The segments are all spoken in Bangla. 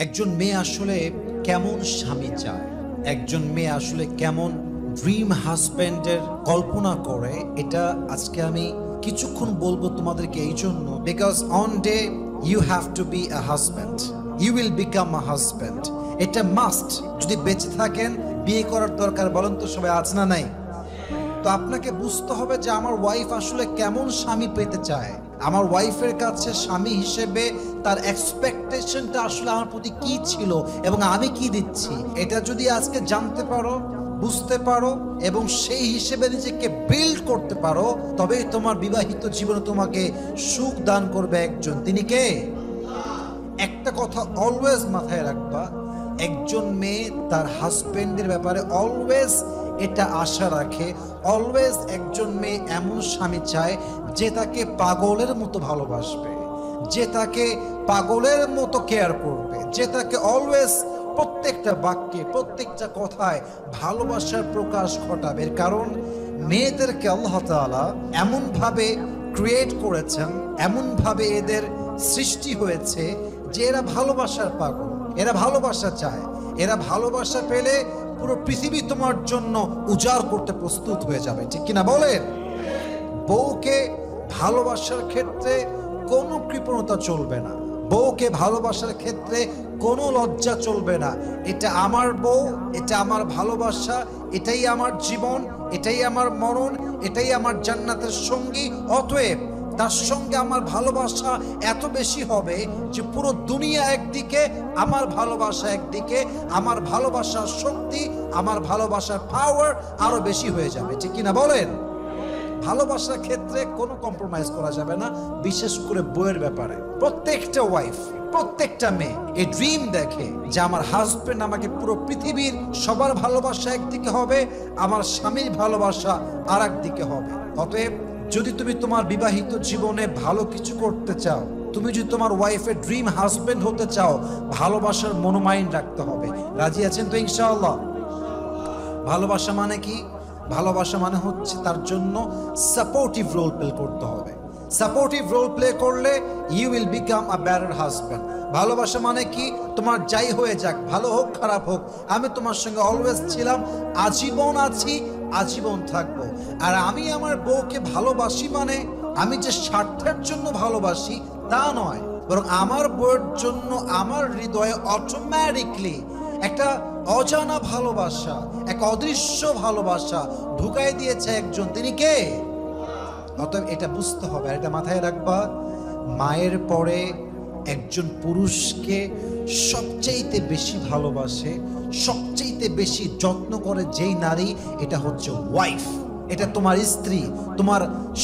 একজন মেয়ে আসলে কেমন স্বামী চায়, একজন মেয়ে আসলে কেমন ড্রিম হাজব্যান্ডের কল্পনা করে, এটা আজকে আমি কিছুক্ষণ বলবো তোমাদেরকে। এই জন্য because on day you have to be a husband, you will become a husband. এটা মাস্ট। যদি বেঁচে থাকেন বিয়ে করার দরকার বলেন তো সবাই আজ না নাই? তো আপনাকে বুঝতে হবে যে আমার ওয়াইফ আসলে কেমন স্বামী পেতে চায়, আমার ওয়াইফের কাছে স্বামী হিসেবে তার এক্সপেকটেশনটা আসলে আমার প্রতি কি ছিল এবং আমি কি দিচ্ছি। এটা যদি আজকে জানতে পারো, বুঝতে পারো এবং সেই হিসেবে নিজেকে বিল্ড করতে পারো, তবেই তোমার বিবাহিত জীবনে তোমাকে সুখ দান করবে একজন। তিনি কে? একটা কথা অলওয়েজ মাথায় রাখবা, একজন মেয়ে তার হাজবেন্ডের ব্যাপারে অলওয়েজ এটা আশা রাখে, অলওয়েজ একজন মেয়ে এমন স্বামী চায় যে তাকে পাগলের মতো ভালোবাসবে, যে তাকে পাগলের মতো কেয়ার করবে, যে তাকে অলওয়েজ প্রত্যেকটা বাক্যে প্রত্যেকটা কথায় ভালোবাসার প্রকাশ ঘটাবে। কারণ মেয়েদেরকে আল্লাহ তাআলা এমনভাবে ক্রিয়েট করেছেন, এমনভাবে এদের সৃষ্টি হয়েছে যে এরা ভালোবাসার পাগল, এরা ভালোবাসা চায়, এরা ভালোবাসা পেলে পুরো পৃথিবী তোমার জন্য উজাড় করতে প্রস্তুত হয়ে যাবে। ঠিক কিনা বলেন? বউকে ভালোবাসার ক্ষেত্রে কোনো কৃপণতা চলবে না, বউকে ভালোবাসার ক্ষেত্রে কোনো লজ্জা চলবে না। এটা আমার বউ, এটা আমার ভালোবাসা, এটাই আমার জীবন, এটাই আমার মরণ, এটাই আমার জান্নাতের সঙ্গী। অতএব তার সঙ্গে আমার ভালোবাসা এত বেশি হবে যে পুরো দুনিয়া একদিকে, আমার ভালোবাসা একদিকে, আমার ভালোবাসার শক্তি, আমার ভালোবাসার পাওয়ার আরো বেশি হয়ে যাবে। ঠিক কিনা বলেন? ভালোবাসার ক্ষেত্রে কোনো কম্প্রোমাইজ করা যাবে না, বিশেষ করে বউয়ের ব্যাপারে। প্রত্যেকটা ওয়াইফ, প্রত্যেকটা মেয়ে এই ড্রিম দেখে যে আমার হাজবেন্ড আমাকে পুরো পৃথিবীর সবার ভালোবাসা একদিকে হবে, আমার স্বামীর ভালোবাসা আর একদিকে হবে। অতএব যদি তুমি তোমার বিবাহিত জীবনে ভালো কিছু করতে চাও, তুমি যদি তোমার ওয়াইফের ড্রিম হাজবেন্ড হতে চাও, ভালোবাসার মনোমাইন্ড রাখতে হবে। রাজি আছেন তো ইনশাআল্লাহ? ভালোবাসা মানে কি? ভালোবাসা মানে হচ্ছে তার জন্য সাপোর্টিভ রোল প্লে করতে হবে। সাপোর্টিভ রোল প্লে করলে you will become a better husband. ভালোবাসা মানে কি? তোমার যাই হয়ে যাক, ভালো হোক খারাপ হোক, আমি তোমার সঙ্গে অলওয়েজ ছিলাম, আজীবন আছি, আজীবন থাকবো। আর আমি আমার বউকে ভালোবাসি মানে আমি যে স্বার্থের জন্য ভালোবাসি তা নয়, বরং আমার বউয়ের জন্য আমার হৃদয়ে অটোমেটিকলি একটা অজানা ভালোবাসা, এক অদৃশ্য ভালোবাসা ঢুকাই দিয়েছে একজন। তিনি কে? অতএব এটা বুঝতে হবে আর এটা মাথায় রাখবা, মায়ের পরে একজন পুরুষকে সবচেয়ে বেশি ভালোবাসে, সবচেয়ে বেশি যত্ন করে যেই নারী, এটা হচ্ছে ওয়াইফ। এটা তোমার স্ত্রী, তোমার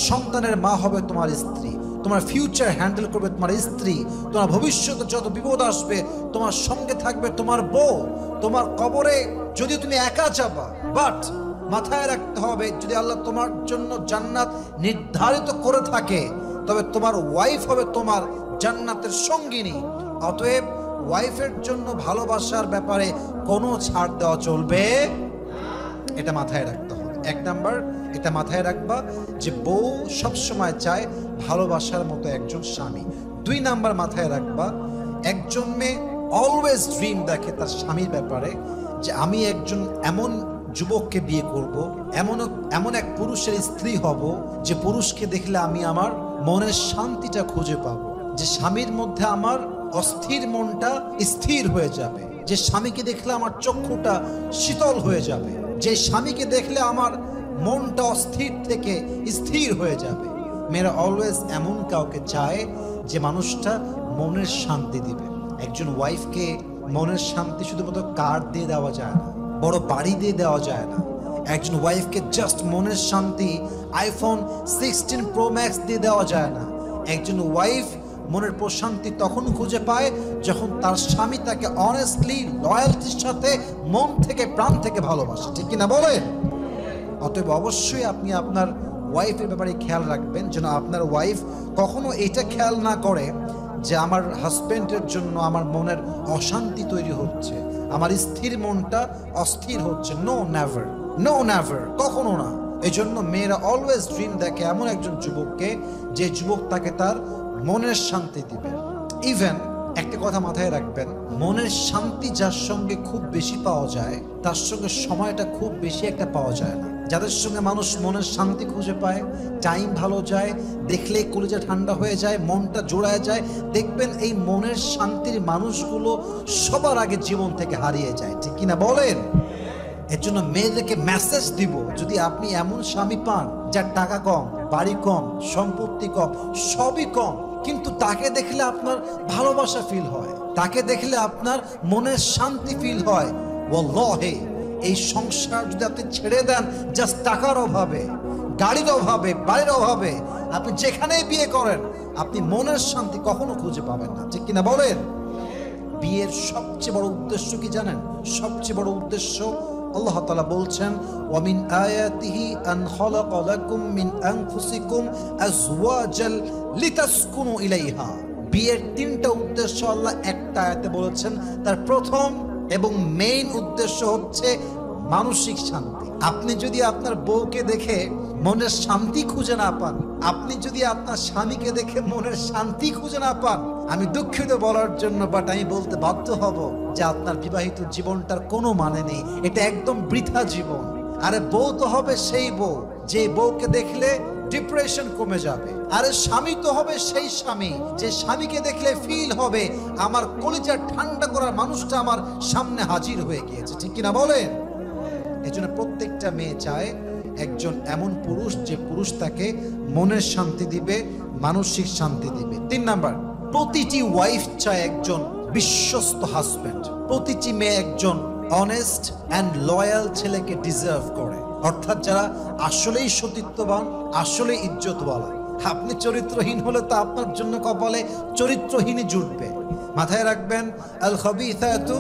সন্তানের মা হবে তোমার স্ত্রী, তোমার ফিউচার হ্যান্ডেল করবে তোমার স্ত্রী, তোমার ভবিষ্যতে যত বিপদ আসবে তোমার সঙ্গে থাকবে তোমার বউ। তোমার কবরে যদি তুমি একা যাবা, বাট মাথায় রাখতে হবে যদি আল্লাহ তোমার জন্য জান্নাত নির্ধারিত করে থাকে, তবে তোমার ওয়াইফ হবে তোমার জান্নাতের সঙ্গিনী। অতএব ওয়াইফের জন্য ভালোবাসার ব্যাপারে কোনো ছাড় দেওয়া চলবে, এটা মাথায় রাখতে হবে। এক নাম্বার এটা মাথায় রাখবা যে বউ সবসময় চায় ভালোবাসার মতো একজন স্বামী। দুই নাম্বার মাথায় রাখবা, একজন মেয়ে অলওয়েজ ড্রিম দেখে তার স্বামীর ব্যাপারে যে আমি একজন এমন যুবককে বিয়ে করব, এমন এক পুরুষের স্ত্রী হব যে পুরুষকে দেখলে আমি আমার মনের শান্তিটা খুঁজে পাবো, যে স্বামীর মধ্যে আমার অস্থির মনটা স্থির হয়ে যাবে, যে স্বামীকে দেখলে আমার চক্ষুটা শীতল হয়ে যাবে, যে স্বামীকে দেখলে আমার মনটা অস্থির থেকে স্থির হয়ে যাবে। মেয়েরা অলওয়েজ এমন কাউকে চায় যে মানুষটা মনের শান্তি দিবে। একজন ওয়াইফকে মনের শান্তি শুধুমাত্র কার্ড দিয়ে দেওয়া যায় না, বড় বাড়ি দিয়ে দেওয়া যায় না। একজন ওয়াইফকে জাস্ট মনের শান্তি আইফোন 16 প্রো ম্যাক্স দিয়ে দেওয়া যায় না। একজন ওয়াইফ মনের প্রশান্তি তখন খুঁজে পায় যখন তার স্বামী তাকে অনেস্টলি, লয়ালটির সাথে, মন থেকে, প্রাণ থেকে ভালোবাসে। ঠিক কিনা বলেন? অতএব অবশ্যই আপনি আপনার ওয়াইফের ব্যাপারে খেয়াল রাখবেন যেন আপনার ওয়াইফ কখনো এটা খেয়াল না করে যে আমার হাজবেন্ডের জন্য আমার মনের অশান্তি তৈরি হচ্ছে, আমার স্থির মনটা অস্থির হচ্ছে। নো নেভার, নো নেভার, কখনো না। এই জন্য মেয়েরা অলওয়েজ ড্রিম দেখে এমন একজন যুবককে যে যুবক তাকে তার মনের শান্তি দিবে। ইভেন একটা কথা মাথায় রাখবেন, মনের শান্তি যার সঙ্গে খুব বেশি পাওয়া যায় তার সঙ্গে সময়টা খুব বেশি একটা পাওয়া যায় না। যাদের সঙ্গে মানুষ মনের শান্তি খুঁজে পায়, টাইম ভালো যায়, দেখলেই কলিজা ঠান্ডা হয়ে যায়, মনটা জোড়ায় যায়, দেখবেন এই মনের শান্তির মানুষগুলো সবার আগে জীবন থেকে হারিয়ে যায়। ঠিক কিনা বলেন? এর জন্য মেয়েদেরকে মেসেজ দিব, যদি আপনি এমন স্বামী পান যার টাকা কম, বাড়ি কম, সম্পত্তি কম, সবই কম, কিন্তু তাকে দেখলে আপনার ভালোবাসা ফিল হয়, তাকে দেখলে আপনার মনের শান্তি ফিল হয়, ওয়াল্লাহি এই সংসার যদি আপনি ছেড়ে দেন জাস্ট টাকার অভাবে, গাড়ির অভাবে, বাড়ির অভাবে, আপনি যেখানেই বিয়ে করেন আপনি মনের শান্তি কখনো খুঁজে পাবেন না। ঠিক কিনা বলেন? বিয়ের সবচেয়ে বড় উদ্দেশ্য কি জানেন? সবচেয়ে বড় উদ্দেশ্য আল্লাহ তাআলা বলছেন, ওয়া মিন আয়াতিহি আন খালাকা লাকুম মিন আনফুসিকুম আজওয়াজাল লিতাসকুনু ইলাইহা। বিয়ের তিনটা উদ্দেশ্য আল্লাহ একটা আয়াতে বলেছেন। তার প্রথম এবং মেইন উদ্দেশ্য হচ্ছে মানসিক শান্তি। আপনি যদি আপনার বউকে দেখে মনের শান্তি খুঁজে না পান, আপনি যদি আপনার স্বামীকে দেখে মনের শান্তি খুঁজে না পান, আমি দুঃখিত বলার জন্য, বাট আমি বলতে বাধ্য হব যে আপনার বিবাহিত জীবনটার কোনো মানে নেই, এটা একদম বৃথা জীবন। আরে বউ তো হবে সেই বউ যে বউকে দেখলে ডিপ্রেশন কমে যাবে। আরে স্বামী তো হবে সেই স্বামী যে স্বামীকে দেখলে ফিল হবে আমার কলিজা ঠান্ডা করার মানুষটা আমার সামনে হাজির হয়ে গিয়েছে। ঠিক কিনা বলেন? এজন্য প্রত্যেকটা মেয়ে চায় একজন এমন পুরুষ যে পুরুষ তাকে মনের শান্তি দিবে, মানসিক শান্তি দিবে। 3 নাম্বার, প্রতিটি ওয়াইফ চায় একজন বিশ্বস্ত হাজবেন্ড। প্রতিটি মেয়ে একজন অনেস্ট অ্যান্ড লয়াল ছেলেকে ডিজার্ভ করে, অর্থাৎ যারা আসলেই সতীত্ববান, আসলে ইজ্জতওয়ালা। আপনি চরিত্রহীন হলে তো আপনার জন্য কপালে চরিত্রহীনই জুটবে। মাথায় রাখবেন, আল খাবিসাতু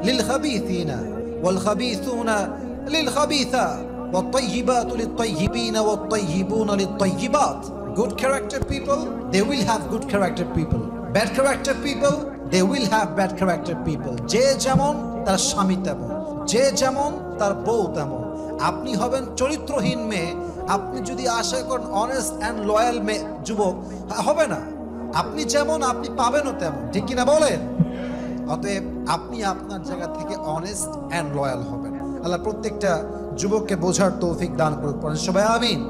লিল খাবিসিনা ওয়াল খাবিসুনা লিল খাবিসা ওয়াত-তাইয়িবাতু লিত-তাইয়িবিনা ওয়াত-তাইয়িবুনা লিত-তাইয়িবাত। Good character people, they will have good character people. Bad character people, they will have bad character people. যে যেমন তার স্বামী তেমন, যে যেমন তার বউ তেমন। আপনি হবেন চরিত্রহীন মেয়ে, আপনি যদি আশা করেন অনেস্ট অ্যান্ড লয়াল মেয়ে যুবক, হবে না। আপনি যেমন আপনি পাবেনও তেমন। ঠিক কিনা বলেন? অতএব আপনি আপনার জায়গা থেকে অনেস্ট অ্যান্ড লয়াল হবেন। আল্লাহ প্রত্যেকটা যুবককে বোঝার তৌফিক দান করুন, পড়েন সবাই আমিন।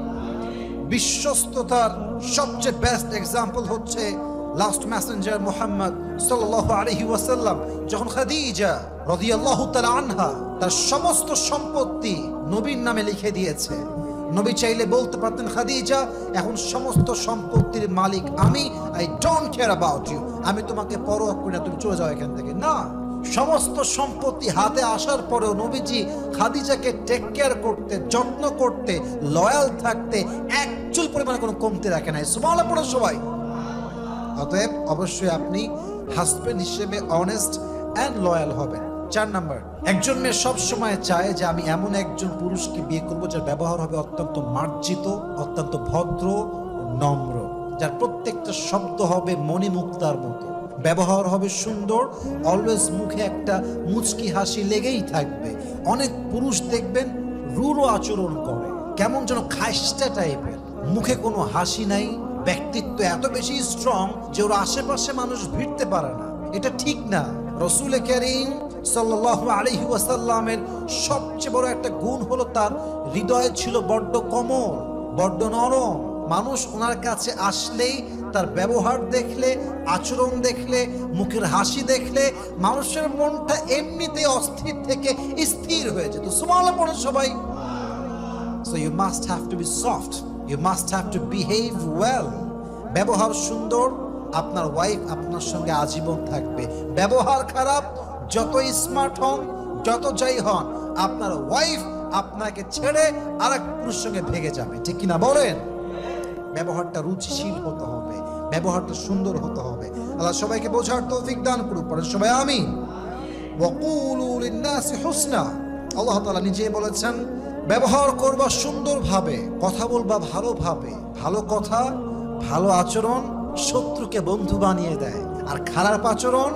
বিশ্বস্ততার সবচেয়ে বেস্ট এক্সাম্পল হচ্ছে লাস্ট মেসেঞ্জার মুহাম্মদ সাল্লাল্লাহু আলাইহি ওয়াসাল্লাম যখন খাদিজা রাদিয়াল্লাহু তাআলা আনহা তার সমস্ত সম্পত্তি নবীর নামে লিখে দিয়েছে। নবী চাইলে বলতে পারতেন, খাদিজা এখন সমস্ত সম্পত্তির মালিক আমি, I don't care about you, আমি তোমাকে পরোয়া করি না, তুমি চলে যাও এখান থেকে। না, সমস্ত সম্পত্তি হাতে আসার পরেও নবীজি খাদিজাকে টেক কেয়ার করতে, যত্ন করতে, লয়াল থাকতে এক চুল পরিমাণে কোনো কমতে রাখে নাই। সুবহানাল্লাহ পড়ো সবাই। অতএব অবশ্যই আপনি হাজবেন্ড হিসেবে অনেস্ট অ্যান্ড লয়াল হবেন। 4 নাম্বার, একজন মেয়ে সব সময় চায় যে আমি এমন একজন পুরুষকে বিয়ে করব যার ব্যবহার হবে অত্যন্ত মার্জিত, অত্যন্ত ভদ্র, নম্র, যার প্রত্যেকটা শব্দ হবে মণিমুক্তার মতো, ব্যবহার হবে সুন্দর, অলওয়েজ মুখে একটা মুচকি হাসি লেগেই থাকবে। অনেক পুরুষ দেখবেন রূঢ় আচরণ করে, কেমন যেন খাইস্টা টাইপের, মুখে কোনো হাসি নাই, ব্যক্তিত্ব এত বেশি স্ট্রং যে ওর আশেপাশে মানুষ ভিড়তে পারে না। এটা ঠিক না। রাসূল কারীম সাল্লাল্লাহু আলাইহি ওয়াসাল্লামের সবচেয়ে বড় একটা গুণ হলো তার হৃদয় ছিল বড্ড কোমল, বড্ড নরম। মানুষ ওনার কাছে আসলেই তার ব্যবহার দেখলে, আচরণ দেখলে, মুখের হাসি দেখলে মানুষের মনটা এমনিতেই অস্থির থেকে স্থির হয়ে যেত। সুবহানাল্লাহ পড়ে সবাই। So you must have to be soft, you must have to behave well. ব্যবহার সুন্দর, আপনার ওয়াইফ আপনার সঙ্গে আজীবন থাকবে। ব্যবহার খারাপ, যতই স্মার্ট হন, যত যাই হন, আপনার ওয়াইফ আপনাকে ছেড়ে আরেক পুরুষের সঙ্গে ভেগে যাবে। ঠিক কিনা বলেন? ব্যবহারটা রুচিশীল হতে হবে, ব্যবহারটা সুন্দর হতে হবে। আল্লাহ সবাইকে বোঝার তৌফিক দান করুন, পড়েন সবাই আমিন। ওয়াকুলু লিন-নাসি হুসনা। আল্লাহ তাআলা নিজেই বলেছেন ব্যবহার করবা সুন্দরভাবে, কথা বলবা ভালোভাবে। ভালো কথা, ভালো আচরণ শত্রুকে বন্ধু বানিয়ে দেয়, আর খারাপ আচরণ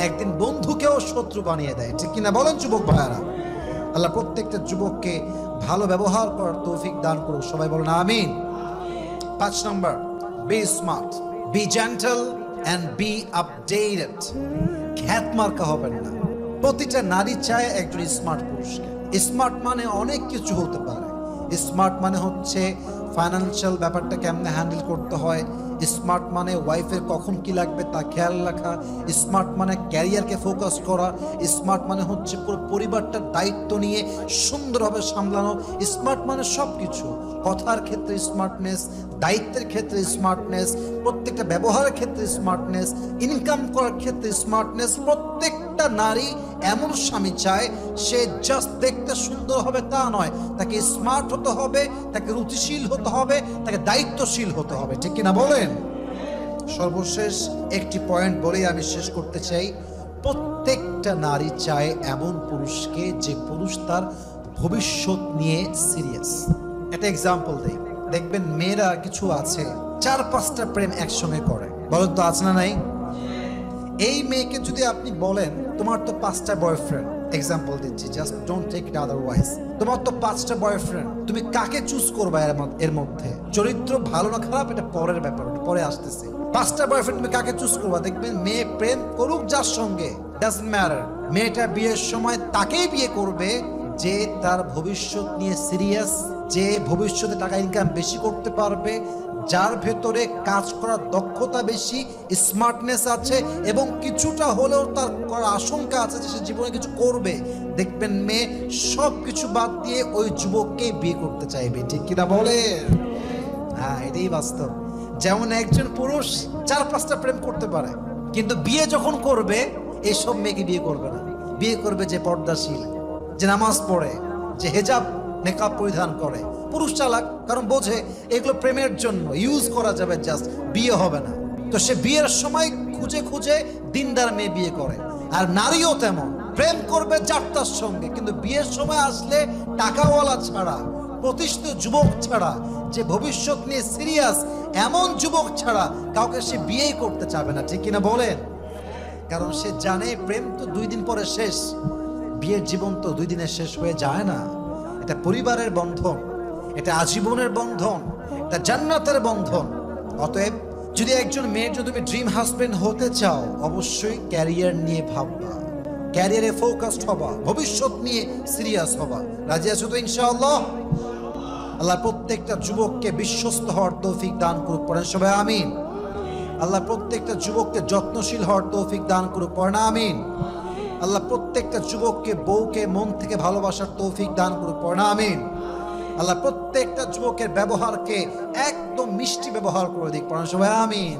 একদিন বন্ধুকেও শত্রু বানিয়ে দেয়। ঠিক কিনা বলেন যুবক ভাইয়ারা? আল্লাহ প্রত্যেকটা যুবককে ভালো ব্যবহার করার তৌফিক দান করুন, সবাই বলেন আমিন। 5 number, be smart, be gentle and be updated. খ্যাত মার্কা হবেন না। প্রতিটা নারী চায় একজন স্মার্ট পুরুষকে। স্মার্ট মানে অনেক কিছু হতে পারে। স্মার্ট মানে হচ্ছে ফাইন্যান্সিয়াল ব্যাপারটা কেমনে হ্যান্ডেল করতে হয়। স্মার্ট মানে ওয়াইফের কখন কি লাগবে তা খেয়াল রাখা। স্মার্ট মানে ক্যারিয়ারকে ফোকাস করা। স্মার্ট মানে হচ্ছে পুরো পরিবারটার দায়িত্ব নিয়ে সুন্দরভাবে সামলানো। স্মার্ট মানে সব কিছু, কথার ক্ষেত্রে স্মার্টনেস, দায়িত্বের ক্ষেত্রে স্মার্টনেস, প্রত্যেকটা ব্যবহারের ক্ষেত্রে স্মার্টনেস, ইনকাম করার ক্ষেত্রে স্মার্টনেস। প্রত্যেকটা নারী এমন স্বামী চায়, সে জাস্ট দেখতে সুন্দর হবে তা নয়, তাকে স্মার্ট হতে হবে, তাকে রুচিশীল হতে হবে, তাকে দায়িত্বশীল হতে হবে। ঠিক কিনা বলেন? সর্বশেষ একটি পয়েন্ট বলেই আমি শেষ করতে চাই। প্রত্যেকটা নারী চায় এমন পুরুষকে যে পুরুষ তার ভবিষ্যৎ নিয়ে সিরিয়াস। একটা এক্সাম্পল দেই। দেখবেন মেয়েরা কিছু আছে 4-5টা প্রেম একসঙ্গে করে। বলেন তো আছে না নাই? এই মেয়েকে যদি আপনি বলেন তোমার তো 5টা বয়ফ্রেন্ড, এক্সাম্পল দিচ্ছি, just don't take it otherwise, তোমার তো 5টা বয়ফ্রেন্ড, তুমি কাকে চুজ করবা এর মধ্যে? চরিত্র ভালো না খারাপ এটা পরের ব্যাপার, পরে আসতেছে। 5টা বয়ফ্রেন্ড তুমি কাকে চুজ করবা? দেখবেন মেয়ে প্রেম করুক যার সঙ্গে, ডাজন্ট ম্যাটার, মেয়েটা বিয়ের সময় তাকেই বিয়ে করবে যে তার ভবিষ্যৎ নিয়ে সিরিয়াস, যে ভবিষ্যতে টাকা ইনকাম বেশি করতে পারবে, যার ভেতরে কাজ করার দক্ষতা বেশি, স্মার্টনেস আছে এবং কিছুটা হলেও তার করার আশঙ্কা আছে যে সে জীবনে কিছু করবে। দেখবেন মেয়ে সব কিছু বাদ দিয়ে ওই যুবককে বিয়ে করতে চাইবে। ঠিক কিনা বলে? হ্যাঁ, এটাই বাস্তব। যেমন একজন পুরুষ 4-5টা প্রেম করতে পারে, কিন্তু বিয়ে যখন করবে এসব মেয়েকে বিয়ে করবে না। বিয়ে করবে যে পর্দাশীল, যে নামাজ পড়ে, যে হেজাব নেকাব পরিধান করে। পুরুষ চালাক, কারণ বোঝে এগুলো প্রেমের জন্য ইউজ করা যাবে, জাস্ট বিয়ে হবে না। তো সে বিয়ের সময় খুঁজে খুঁজে দিনদার মেয়ে বিয়ে করে। আর নারীও তেমন, প্রেম করবে যাত্রার সঙ্গে, কিন্তু বিয়ের সময় আসলে টাকাওয়ালা ছাড়া, প্রতিষ্ঠিত যুবক ছাড়া, যে ভবিষ্যৎ নিয়ে সিরিয়াস এমন যুবক ছাড়া কাউকে সে বিয়েই করতে চাবে না। ঠিক কিনা বলেন? কারণ সে জানে প্রেম তো 2 দিন পরে শেষ, বিয়ের জীবন তো 2 দিনে শেষ হয়ে যায় না। এটা পরিবারের বন্ধন, এটা আজীবনের বন্ধন, এটা জান্নাতের বন্ধন। অতএব যদি একজন মেয়ের যদি তুমি ড্রিম হাজবেন্ড হতে চাও, অবশ্যই ক্যারিয়ার নিয়ে ভাববা, ক্যারিয়ারে ফোকাসড হবা, ভবিষ্যৎ নিয়ে সিরিয়াস হবা। রাজি আছো তো ইনশাআল্লাহ? আল্লাহ প্রত্যেকটা যুবককে বিশ্বস্ত হওয়ার তৌফিক দান করুক, পড়েন সবাই আমিন। আল্লাহ প্রত্যেকটা যুবককে যত্নশীল হওয়ার তৌফিক দান করুক, পড়েন আমিন। আল্লাহ প্রত্যেকটা যুবককে বউকে মন থেকে ভালোবাসার তৌফিক দান করুক, পড়েন আমিন। আল্লাহ প্রত্যেকটা যুবকের ব্যবহারকে একদম মিষ্টি ব্যবহার করে দিক, পড়েন সবাই আমিন।